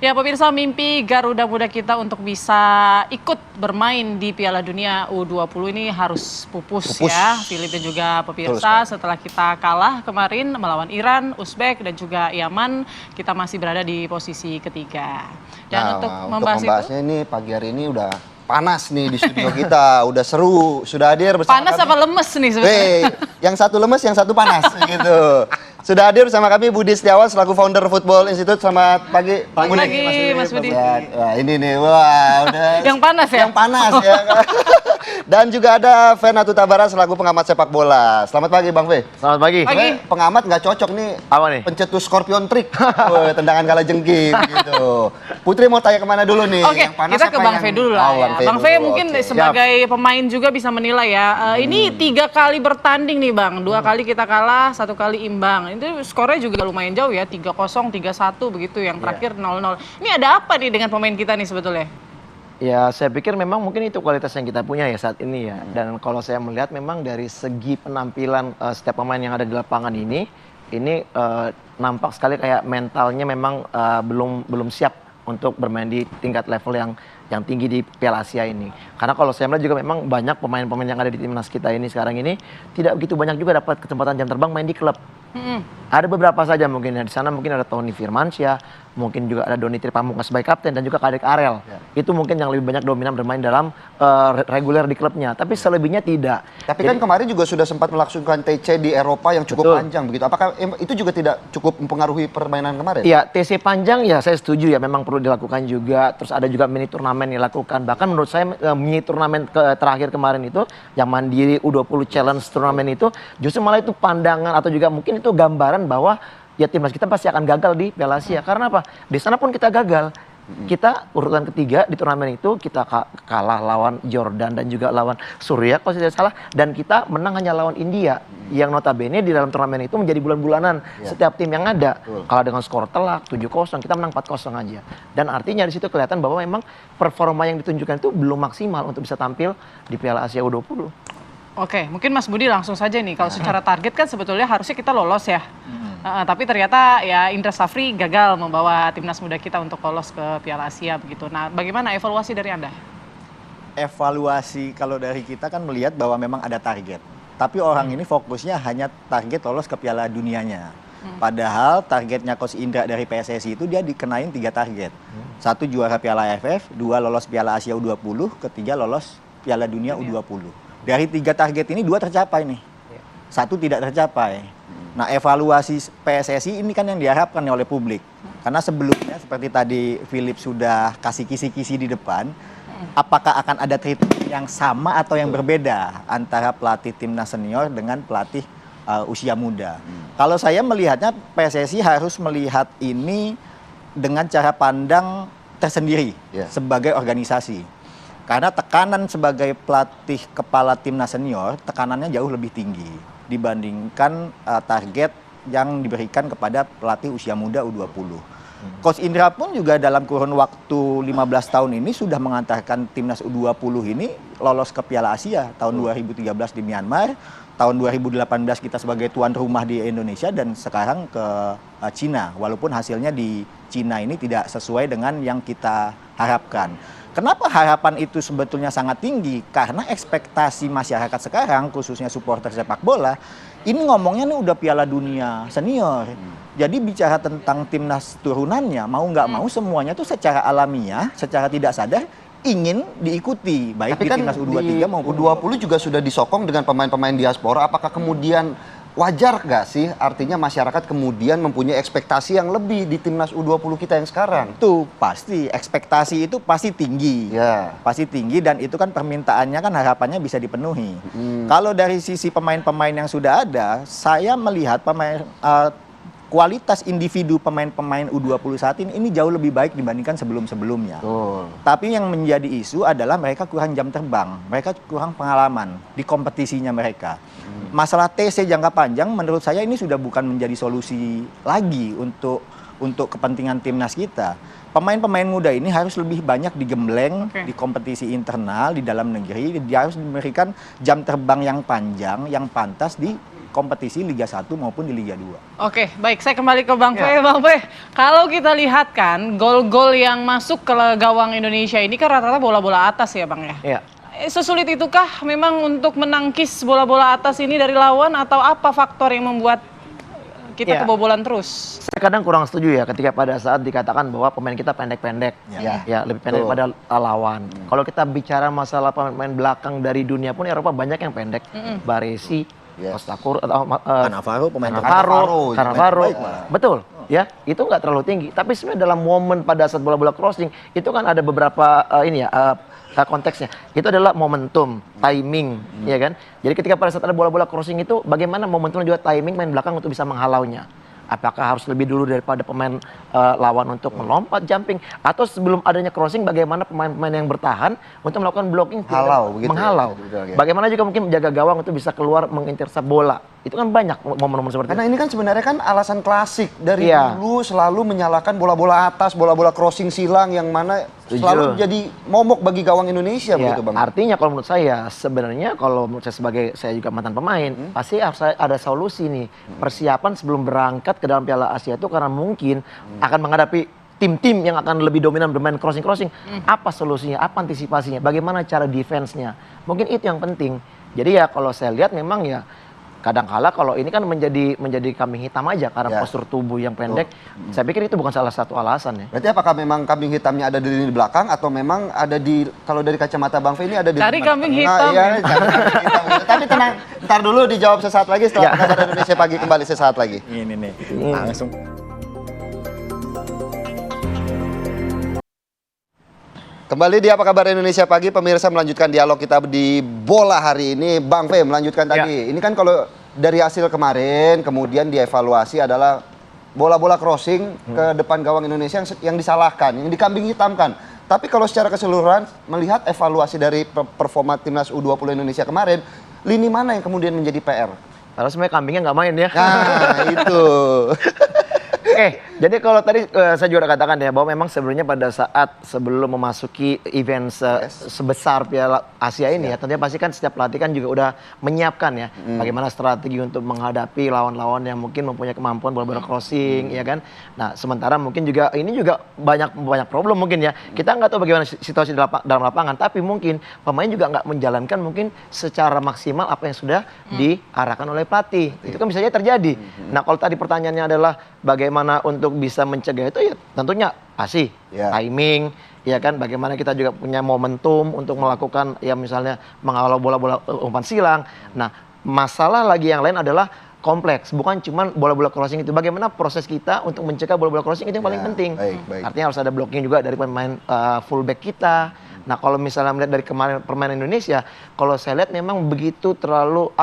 Ya pemirsa, mimpi Garuda Muda kita untuk bisa ikut bermain di Piala Dunia U20 ini harus pupus ya. Philip dan juga pemirsa, setelah kita kalah kemarin melawan Iran, Uzbek dan juga Yaman, kita masih berada di posisi ketiga. Dan untuk membahasnya ini pagi hari ini udah panas nih di studio kita, udah seru, sudah hadir bersama panas kami. Apa lemes nih sebenarnya? Yang satu lemes, yang satu panas gitu. Sudah hadir bersama kami Budi Setiawan selaku founder Football Institute. Selamat pagi. Pagi, Mas Budi. Wah, ini nih, wah udah. Yang panas ya? Yang panas ya. Dan juga ada Fernando Tabara selaku pengamat sepak bola. Selamat pagi Bang Fe. Selamat pagi. Pengamat nggak cocok nih. Apa nih? Pencetus Scorpion Trick. Tendangan kala jengking gitu. Putri mau tanya kemana dulu nih? Oke, kita ke Bang Fe dulu lah. Bang Fe mungkin sebagai pemain juga bisa menilai ya. Ini 3 kali bertanding nih Bang. 2 kali kita kalah, 1 kali imbang. Itu skornya juga lumayan jauh ya, 3-0, 3-1 begitu, yang terakhir 0-0. Ini ada apa nih dengan pemain kita nih sebetulnya? Ya saya pikir memang mungkin itu kualitas yang kita punya ya saat ini ya. Dan kalau saya melihat memang dari segi penampilan setiap pemain yang ada di lapangan ini nampak sekali kayak mentalnya memang belum siap untuk bermain di tingkat level yang tinggi di Piala Asia ini. Karena kalau saya melihat juga memang banyak pemain-pemain yang ada di timnas kita ini sekarang ini tidak begitu banyak juga dapat kesempatan jam terbang main di klub. Ada beberapa saja mungkin ya, di sana mungkin ada Tony Firmansyah, mungkin juga ada Doni Tripamungkas sebagai kapten dan juga Kadek Arel. Itu mungkin yang lebih banyak dominan bermain dalam reguler di klubnya, tapi selebihnya tidak. Tapi kan kemarin juga sudah sempat melangsungkan TC di Eropa yang cukup panjang begitu. Apakah itu juga tidak cukup mempengaruhi permainan kemarin? Iya, TC panjang ya saya setuju ya, memang perlu dilakukan juga. Terus ada juga mini turnamen yang dilakukan. Bahkan menurut saya mini turnamen terakhir kemarin itu yang Mandiri U20 Challenge turnamen itu justru malah itu pandangan atau juga mungkin itu gambaran bahwa ya timnas kita pasti akan gagal di Piala Asia. Karena apa? Di sana pun kita gagal. Kita urutan ketiga di turnamen itu, kita kalah lawan Jordan dan juga lawan Suriah kalau tidak salah, dan kita menang hanya lawan India yang notabene di dalam turnamen itu menjadi bulan-bulanan setiap tim yang ada. Kalah dengan skor telak 7-0, kita menang 4-0 aja. Dan artinya di situ kelihatan bahwa memang performa yang ditunjukkan itu belum maksimal untuk bisa tampil di Piala Asia U20. Oke, mungkin Mas Budi langsung saja nih, kalau secara target kan sebetulnya harusnya kita lolos ya. Tapi ternyata ya Indra Safri gagal membawa timnas muda kita untuk lolos ke Piala Asia begitu. Nah, bagaimana evaluasi dari Anda? Evaluasi kalau dari kita kan melihat bahwa memang ada target. Tapi orang ini fokusnya hanya target lolos ke Piala Dunianya. Padahal targetnya Coach Indra dari PSSI itu dia dikenain 3 target. 1 juara Piala AFF, 2 lolos Piala Asia U20, ketiga lolos Piala Dunia U20. Dari 3 target ini 2 tercapai nih. 1 tidak tercapai. Nah, evaluasi PSSI ini kan yang diharapkan oleh publik. Karena sebelumnya seperti tadi Philip sudah kasih kisi-kisi di depan, apakah akan ada treatment yang sama atau yang berbeda antara pelatih timnas senior dengan pelatih usia muda. Kalau saya melihatnya PSSI harus melihat ini dengan cara pandang tersendiri sebagai organisasi. Karena tekanan sebagai pelatih kepala timnas senior, tekanannya jauh lebih tinggi dibandingkan target yang diberikan kepada pelatih usia muda U20. Coach Indra pun juga dalam kurun waktu 15 tahun ini sudah mengantarkan timnas U20 ini lolos ke Piala Asia tahun 2013 di Myanmar, tahun 2018 kita sebagai tuan rumah di Indonesia, dan sekarang ke Cina. Walaupun hasilnya di Cina ini tidak sesuai dengan yang kita harapkan. Kenapa harapan itu sebetulnya sangat tinggi? Karena ekspektasi masyarakat sekarang, khususnya supporter sepak bola, ini ngomongnya nih udah Piala Dunia senior. Jadi bicara tentang timnas turunannya, mau nggak mau semuanya tuh secara alamiah, secara tidak sadar ingin diikuti. Baik tapi di kan timnas U23 maupun U20 juga sudah disokong dengan pemain-pemain diaspora. Apakah kemudian wajar nggak sih artinya masyarakat kemudian mempunyai ekspektasi yang lebih di timnas U20 kita yang sekarang? Itu pasti, ekspektasi itu pasti tinggi. Pasti tinggi, dan itu kan permintaannya kan harapannya bisa dipenuhi. Kalau dari sisi pemain-pemain yang sudah ada, saya melihat kualitas individu pemain-pemain U20 saat ini jauh lebih baik dibandingkan sebelum-sebelumnya. Tapi yang menjadi isu adalah mereka kurang jam terbang, mereka kurang pengalaman di kompetisinya mereka. Masalah TC jangka panjang menurut saya ini sudah bukan menjadi solusi lagi untuk untuk kepentingan timnas kita. Pemain-pemain muda ini harus lebih banyak digembleng di kompetisi internal di dalam negeri. Dia harus diberikan jam terbang yang panjang, yang pantas di kompetisi Liga 1 maupun di Liga 2. Oke, baik. Saya kembali ke Bang Fe. Bang Fe, kalau kita lihat kan gol-gol yang masuk ke gawang Indonesia ini kan rata-rata bola-bola atas ya Bang ya? Iya. Sesulit itukah memang untuk menangkis bola-bola atas ini dari lawan atau apa faktor yang membuat kita kebobolan terus? Saya kadang kurang setuju ya ketika pada saat dikatakan bahwa pemain kita pendek-pendek, ya lebih pendek pada lawan. Kalau kita bicara masalah pemain belakang dari dunia pun Eropa banyak yang pendek, Baresi, Costakur atau Cannavaro, betul. Ya, itu nggak terlalu tinggi. Tapi sebenarnya dalam momen pada saat bola-bola crossing itu kan ada beberapa konteksnya. Itu adalah momentum, timing, ya kan. Jadi ketika pada saat ada bola-bola crossing itu, bagaimana momentum juga timing main belakang untuk bisa menghalaunya. Apakah harus lebih dulu daripada pemain lawan untuk melompat, jumping, atau sebelum adanya crossing, bagaimana pemain-pemain yang bertahan untuk melakukan blocking, menghalau. Ya? Bagaimana juga mungkin menjaga gawang untuk bisa keluar mengintersep bola. Itu kan banyak momen-momen seperti itu. Karena ini kan sebenarnya kan alasan klasik dari dulu selalu menyalahkan bola-bola atas, bola-bola crossing silang yang mana selalu jadi momok bagi gawang Indonesia begitu Bang. Artinya kalau menurut saya sebenarnya kalau menurut saya sebagai saya juga mantan pemain, pasti harus ada solusi nih. Persiapan sebelum berangkat ke dalam Piala Asia itu karena mungkin akan menghadapi tim-tim yang akan lebih dominan bermain crossing. Apa solusinya? Apa antisipasinya? Bagaimana cara defense-nya? Mungkin itu yang penting. Jadi ya kalau saya lihat memang ya kadang-kala kalau ini kan menjadi kambing hitam aja karena postur tubuh yang pendek. Saya pikir itu bukan salah satu alasan ya. Berarti apakah memang kambing hitamnya ada di lini belakang atau memang ada di, kalau dari kacamata Bang Fe ini ada di cari kambing hitam. Iya, cari kambing hitam. Tapi tenang, ntar dulu dijawab sesaat lagi setelah Kabar Indonesia Pagi kembali sesaat lagi. Ini nih, langsung. Kembali di Apa Kabar Indonesia Pagi, pemirsa melanjutkan dialog kita di bola hari ini. Bang Fe melanjutkan tadi. Ini kan kalau dari hasil kemarin, kemudian dievaluasi adalah bola-bola crossing ke depan gawang Indonesia yang disalahkan, yang dikambing hitamkan. Tapi kalau secara keseluruhan, melihat evaluasi dari performa timnas U20 Indonesia kemarin, lini mana yang kemudian menjadi PR? Karena sebenarnya kambingnya nggak main ya. Nah, itu. Jadi kalau tadi saya juga katakan ya bahwa memang sebenarnya pada saat sebelum memasuki event sebesar Piala Asia ini ya tentunya pasti kan setiap pelatih kan juga udah menyiapkan ya bagaimana strategi untuk menghadapi lawan-lawan yang mungkin mempunyai kemampuan bola-bola crossing ya kan. Nah sementara mungkin juga ini juga banyak problem mungkin ya. Kita nggak tahu bagaimana situasi dalam lapangan tapi mungkin pemain juga nggak menjalankan mungkin secara maksimal apa yang sudah diarahkan oleh pelatih. Itu kan bisa saja terjadi. Nah kalau tadi pertanyaannya adalah bagaimana untuk bisa mencegah itu ya tentunya pasti timing ya kan bagaimana kita juga punya momentum untuk melakukan ya misalnya mengawal bola-bola umpan silang. Nah masalah lagi yang lain adalah kompleks bukan cuma bola-bola crossing itu bagaimana proses kita untuk mencegah bola-bola crossing itu yang paling penting. Artinya harus ada blocking juga dari pemain fullback kita. Nah kalau misalnya melihat dari kemarin permainan Indonesia kalau saya lihat memang begitu terlalu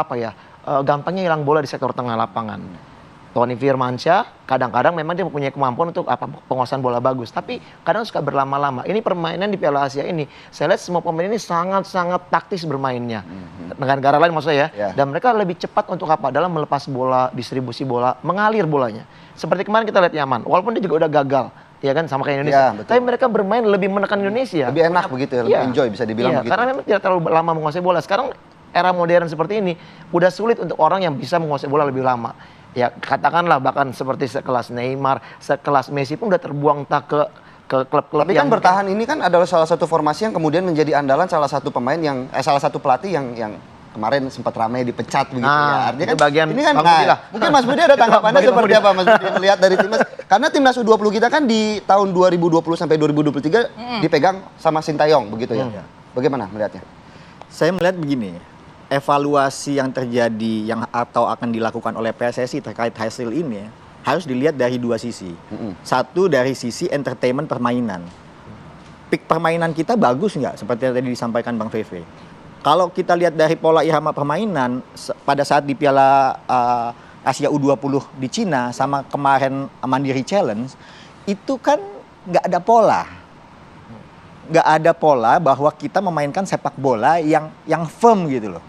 gampangnya hilang bola di sektor tengah lapangan. Tony Firmansyah kadang-kadang memang dia mempunyai kemampuan untuk penguasaan bola bagus tapi kadang suka berlama-lama. Ini permainan di Piala Asia ini saya lihat semua pemain ini sangat-sangat taktis bermainnya. Negara-negara lain maksudnya ya. Dan mereka lebih cepat untuk dalam melepas bola, distribusi bola, mengalir bolanya. Seperti kemarin kita lihat Yaman, walaupun dia juga udah gagal ya kan sama kayak Indonesia. Tapi mereka bermain lebih menekan Indonesia. Lebih enak begitu ya, lebih enjoy bisa dibilang begitu. Karena memang tidak terlalu lama menguasai bola. Sekarang era modern seperti ini udah sulit untuk orang yang bisa menguasai bola lebih lama. Ya katakanlah bahkan seperti sekelas Neymar, sekelas Messi pun udah terbuang ke klub-klub. Tapi kan bertahan ini kan adalah salah satu formasi yang kemudian menjadi andalan salah satu pemain yang salah satu pelatih yang kemarin sempat ramai dipecat begitu ya. Artinya kan bagian ini kan mungkin Mas Budi ada tanggapannya seperti apa Mas Budi melihat dari timnas karena timnas U20 kita kan di tahun 2020 sampai 2023 dipegang sama Sintayong begitu ya. Bagaimana melihatnya? Saya melihat begini. Evaluasi yang terjadi atau akan dilakukan oleh PSSI terkait hasil ini harus dilihat dari dua sisi. Satu dari sisi entertainment permainan. Peak permainan kita bagus nggak? Seperti yang tadi disampaikan Bang Feve. Kalau kita lihat dari pola irama permainan pada saat di Piala Asia U20 di Cina sama kemarin Mandiri Challenge itu kan nggak ada pola. nggak ada pola bahwa kita memainkan sepak bola yang firm gitu loh.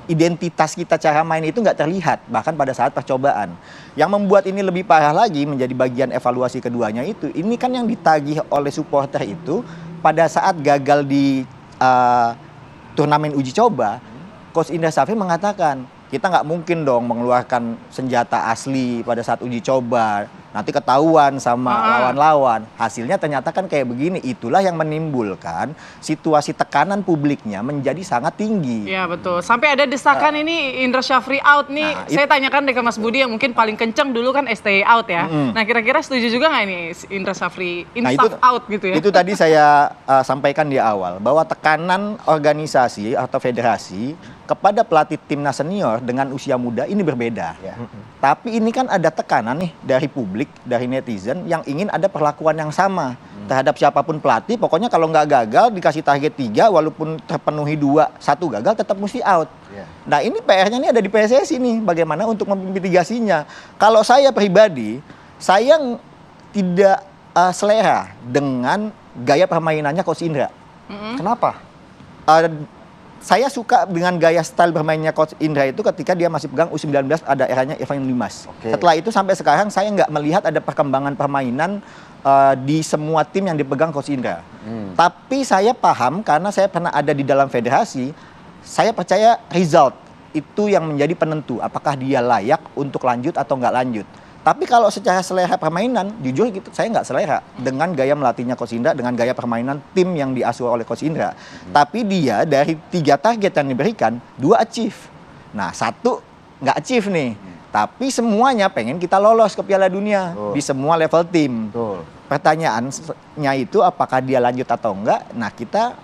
Identitas kita cara main itu nggak terlihat bahkan pada saat percobaan. Yang membuat ini lebih parah lagi menjadi bagian evaluasi keduanya itu, ini kan yang ditagih oleh supporter itu pada saat gagal di turnamen uji coba, Coach Indra Safri mengatakan kita nggak mungkin dong mengeluarkan senjata asli pada saat uji coba. Nanti ketahuan sama lawan-lawan. Hasilnya ternyata kan kayak begini. Itulah yang menimbulkan situasi tekanan publiknya menjadi sangat tinggi. Iya betul. Sampai ada desakan ini Indra Syafri out nih. Nah, Saya tanyakan deh ke Mas Budi yang mungkin paling kenceng dulu kan STY out ya. Nah kira-kira setuju juga nggak ini Indra Syafri insaf out gitu ya? Itu tadi saya sampaikan di awal. Bahwa tekanan organisasi atau federasi kepada pelatih timnas senior dengan usia muda ini berbeda. Tapi ini kan ada tekanan nih dari publik, dari netizen yang ingin ada perlakuan yang sama terhadap siapapun pelatih. Pokoknya kalau nggak gagal dikasih target 3, walaupun terpenuhi 2, 1 gagal tetap mesti out. Nah ini PR-nya ini ada di PSSI nih, bagaimana untuk memitigasinya. Kalau saya pribadi, saya tidak selera dengan gaya permainannya Coach Indra. Kenapa? Saya suka dengan gaya style bermainnya Coach Indra itu ketika dia masih pegang U19 ada eranya Irfan Dimas. Setelah itu sampai sekarang saya nggak melihat ada perkembangan permainan di semua tim yang dipegang Coach Indra. Tapi saya paham karena saya pernah ada di dalam federasi, saya percaya result itu yang menjadi penentu apakah dia layak untuk lanjut atau nggak lanjut. Tapi kalau secara selera permainan, jujur gitu, saya nggak selera dengan gaya melatihnya Coach Indra, dengan gaya permainan tim yang diasuh oleh Coach Indra. Tapi dia dari 3 target yang diberikan, 2 achieve. Nah 1 nggak achieve nih. Tapi semuanya pengen kita lolos ke Piala Dunia di semua level tim. Pertanyaannya itu apakah dia lanjut atau enggak? Nah kita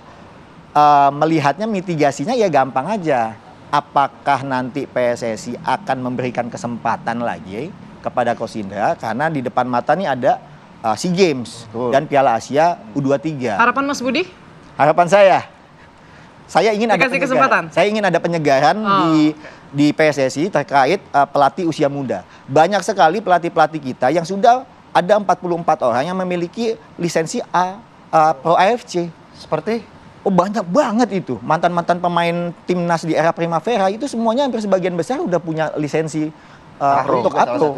melihatnya mitigasinya ya gampang aja. Apakah nanti PSSI akan memberikan kesempatan lagi kepada Coach Indra karena di depan mata nih ada SEA Games dan Piala Asia U23. Harapan Mas Budi? Harapan saya ingin ada penyegaran. Saya ingin ada penyegaran di PSSI terkait pelatih usia muda. Banyak sekali pelatih-pelatih kita yang sudah ada 44 orang yang memiliki lisensi Pro AFC. Seperti? Oh banyak banget itu. Mantan-mantan pemain timnas di era Primavera itu semuanya hampir sebagian besar udah punya lisensi untuk Apro.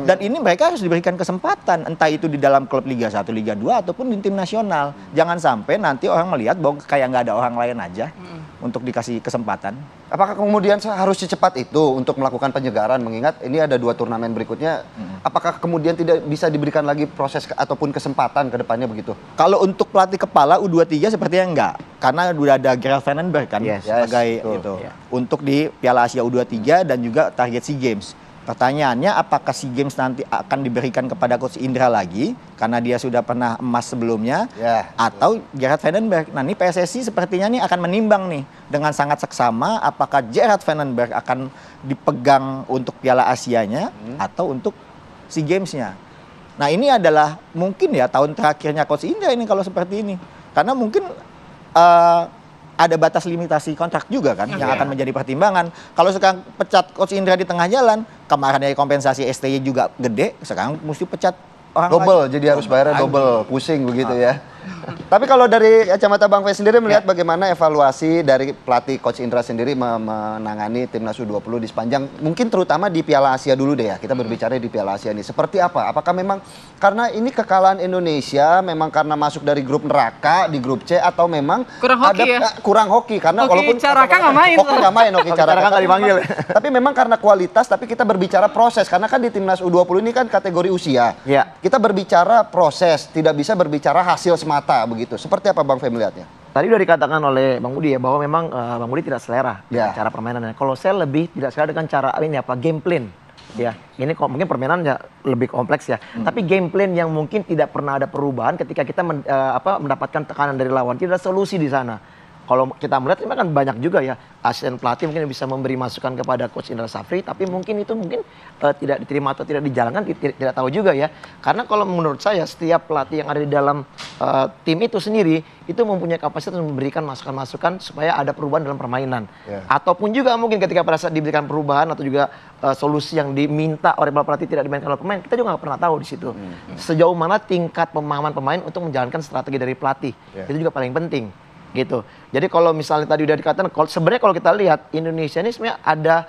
Dan ini mereka harus diberikan kesempatan, entah itu di dalam klub Liga 1, Liga 2 ataupun di tim nasional. Jangan sampai nanti orang melihat bahwa kayak nggak ada orang lain aja untuk dikasih kesempatan. Apakah kemudian harus secepat itu untuk melakukan penyegaran, mengingat ini ada 2 turnamen berikutnya? Apakah kemudian tidak bisa diberikan lagi proses ataupun kesempatan ke depannya begitu? Kalau untuk pelatih kepala U23 sepertinya enggak, karena udah ada Gerald Vandenberg kan sebagai itu untuk di Piala Asia U23 dan juga target SEA Games. Pertanyaannya apakah SEA Games nanti akan diberikan kepada Coach Indra lagi karena dia sudah pernah emas sebelumnya atau Gerard Vandenberg. Nah ini PSSI sepertinya nih akan menimbang nih dengan sangat seksama apakah Gerard Vandenberg akan dipegang untuk Piala Asianya atau untuk SEA Games-nya. Nah ini adalah mungkin ya tahun terakhirnya Coach Indra ini kalau seperti ini. Karena mungkin ada batas limitasi kontrak juga kan yang akan menjadi pertimbangan. Kalau sekarang pecat Coach Indra di tengah jalan, kemarin dari kompensasi STY juga gede, sekarang mesti pecat orang double, lagi. jadi harus bayarnya double, pusing begitu ya. Tapi kalau dari kacamata Bang Fe sendiri melihat bagaimana evaluasi dari pelatih Coach Indra sendiri menangani timnas U20 di sepanjang, mungkin terutama di Piala Asia dulu deh ya, kita berbicara di Piala Asia ini. Seperti apa? Apakah memang karena ini kekalahan Indonesia memang karena masuk dari grup neraka di grup C atau memang kurang hoki kurang hoki karena walaupun Caraka nggak main. Hoki nggak main, Caraka nggak dipanggil. Tapi memang karena kualitas, tapi kita berbicara proses karena kan di timnas U20 ini kan kategori usia. Kita berbicara proses, tidak bisa berbicara hasil semata begitu. Seperti apa Bang Fe melihatnya? Tadi udah dikatakan oleh Bang Budi ya bahwa memang Bang Budi tidak selera dengan cara permainannya. Kalau saya lebih tidak selera dengan cara game plan. Ya, ini mungkin permainannya lebih kompleks ya. Tapi game plan yang mungkin tidak pernah ada perubahan ketika kita mendapatkan tekanan dari lawan. Tidak ada solusi di sana. kalau kita melihat ini kan banyak juga ya asisten pelatih mungkin bisa memberi masukan kepada Coach Indra Safri, tapi mungkin itu tidak diterima atau tidak dijalankan, tidak tahu juga ya. Karena kalau menurut saya setiap pelatih yang ada di dalam tim itu sendiri itu mempunyai kapasitas memberikan masukan-masukan supaya ada perubahan dalam permainan. Ataupun juga mungkin ketika pada saat diberikan perubahan atau juga solusi yang diminta oleh pelatih tidak dimainkan oleh pemain, kita juga nggak pernah tahu di situ. Sejauh mana tingkat pemahaman pemain untuk menjalankan strategi dari pelatih. Itu juga paling penting. Gitu. Jadi kalau misalnya tadi udah dikatakan, sebenarnya kalau kita lihat Indonesia ini sebenarnya ada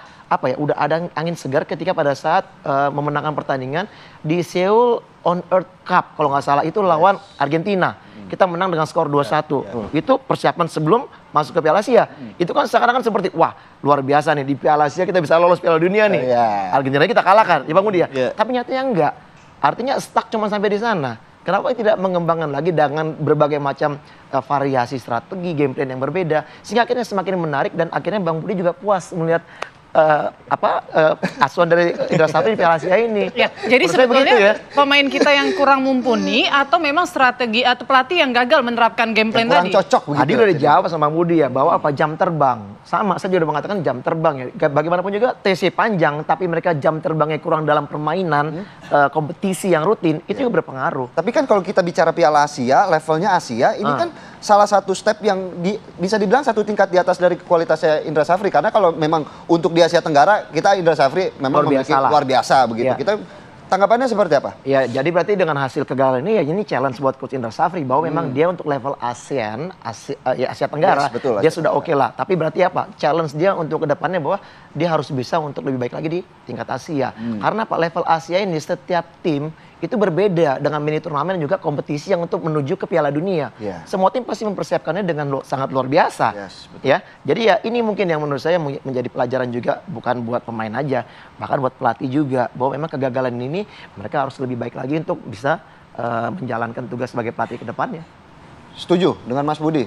udah ada angin segar ketika pada saat memenangkan pertandingan di Seoul on Earth Cup kalau nggak salah itu lawan Argentina. Kita menang dengan skor 2-1. Itu persiapan sebelum masuk ke Piala Asia. Itu kan sekarang kan seperti wah luar biasa nih di Piala Asia kita bisa lolos Piala Dunia nih. Argentina kita kalahkan, ya Bang Budi ya. Tapi nyatanya enggak. Artinya stuck cuma sampai di sana. Kenapa tidak mengembangkan lagi dengan berbagai macam variasi strategi, game plan yang berbeda, sehingga akhirnya semakin menarik dan akhirnya Bang Budi juga puas melihat asuhan dari Indra Safri di Piala Asia ini. Ya, jadi Menurut saya sebetulnya begitu ya. pemain kita yang kurang mumpuni atau memang strategi atau pelatih yang gagal menerapkan game plan kurang tadi? cocok begitu. Tadi udah dijawab sama Bang Budi ya, bahwa jam terbang. Sama, saya juga udah mengatakan jam terbang ya. Bagaimanapun juga TC panjang, tapi mereka jam terbangnya kurang dalam permainan, kompetisi yang rutin, itu juga berpengaruh. Tapi kan kalau kita bicara Piala Asia, levelnya Asia, ini kan salah satu step yang bisa dibilang satu tingkat di atas dari kualitasnya Indra Safri. Karena kalau memang untuk di Asia Tenggara, kita Indra Safri memang luar biasa begitu. Ya. Kita tanggapannya seperti apa? Ya, jadi berarti dengan hasil kegagalan ini ya ini challenge buat Coach Indra Safri bahwa memang dia untuk level ASEAN, Asia Tenggara, betul, dia Asia sudah Tenggara. oke lah. Tapi berarti apa? Challenge dia untuk kedepannya bahwa dia harus bisa untuk lebih baik lagi di tingkat Asia. Karena Pak level Asia ini setiap tim itu berbeda dengan mini turnamen dan juga kompetisi yang untuk menuju ke Piala Dunia. Semua tim pasti mempersiapkannya dengan sangat luar biasa. Ya, jadi ya ini mungkin yang menurut saya menjadi pelajaran juga bukan buat pemain aja, bahkan buat pelatih juga bahwa memang kegagalan ini mereka harus lebih baik lagi untuk bisa menjalankan tugas sebagai pelatih ke depannya. Setuju dengan Mas Budi?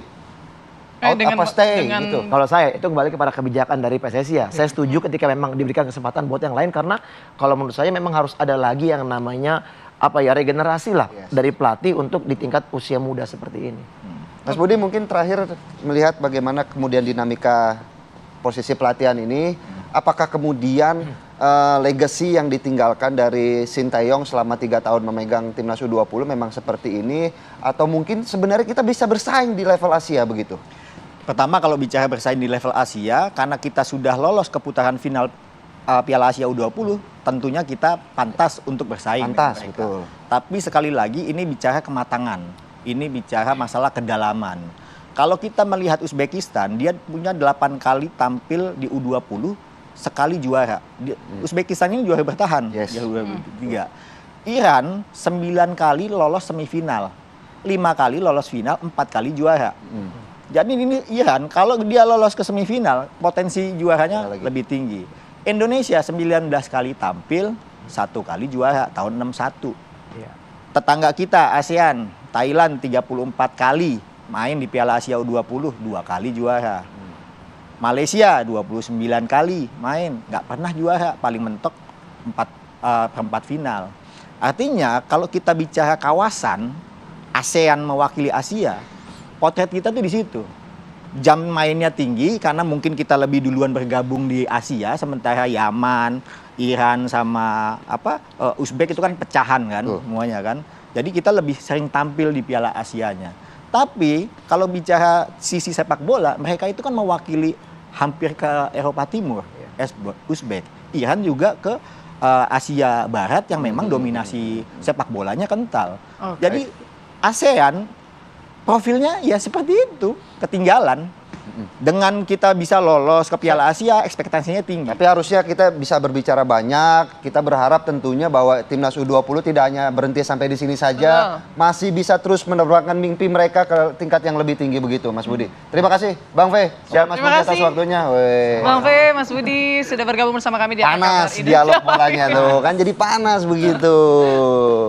Out apa stay gitu? Kalau saya itu kembali kepada kebijakan dari PSSI ya. Saya setuju ketika memang diberikan kesempatan buat yang lain karena kalau menurut saya memang harus ada lagi yang namanya regenerasi lah dari pelatih untuk di tingkat usia muda seperti ini. Mas Budi mungkin terakhir melihat bagaimana kemudian dinamika posisi pelatihan ini, apakah kemudian legacy yang ditinggalkan dari Sintayong selama 3 tahun memegang timnas U20 memang seperti ini, atau mungkin sebenarnya kita bisa bersaing di level Asia begitu? Pertama kalau bicara bersaing di level Asia, karena kita sudah lolos ke putaran final Piala Asia U20, tentunya kita pantas untuk bersaing. Pantas, dengan mereka. betul. Tapi sekali lagi ini bicara kematangan, ini bicara masalah kedalaman. Kalau kita melihat Uzbekistan, dia punya 8 kali tampil di U20, sekali juara. Uzbekistan ini juara bertahan. Juara 3. Iran 9 kali lolos semifinal, 5 kali lolos final, 4 kali juara. Jadi ini Iran kalau dia lolos ke semifinal, potensi juaranya lebih tinggi. Indonesia 19 kali tampil, 1 kali juara tahun 61. Tetangga kita ASEAN, Thailand 34 kali main di Piala Asia U20, 2 kali juara. Malaysia 29 kali main, nggak pernah juara, paling mentok 4 final. Artinya kalau kita bicara kawasan, ASEAN mewakili Asia, potret kita tuh di situ. Jam mainnya tinggi karena mungkin kita lebih duluan bergabung di Asia, sementara Yaman, Iran sama Uzbek itu kan pecahan kan semuanya kan. Jadi kita lebih sering tampil di Piala Asianya. Tapi kalau bicara sisi sepak bola, mereka itu kan mewakili hampir ke Eropa Timur, Uzbek. Iran juga ke Asia Barat yang memang dominasi sepak bolanya kental. Jadi ASEAN profilnya ya seperti itu, ketinggalan. Dengan kita bisa lolos ke Piala Asia, ekspektasinya tinggi. Tapi harusnya kita bisa berbicara banyak. Kita berharap tentunya bahwa timnas U20 tidak hanya berhenti sampai di sini saja, masih bisa terus menerbangkan mimpi mereka ke tingkat yang lebih tinggi begitu, Mas Budi. Terima kasih, Bang Fe. Mas Budi atas waktunya. Bang Fe, Mas Budi sudah bergabung bersama kami di panas dialog bolanya tuh, kan jadi panas begitu.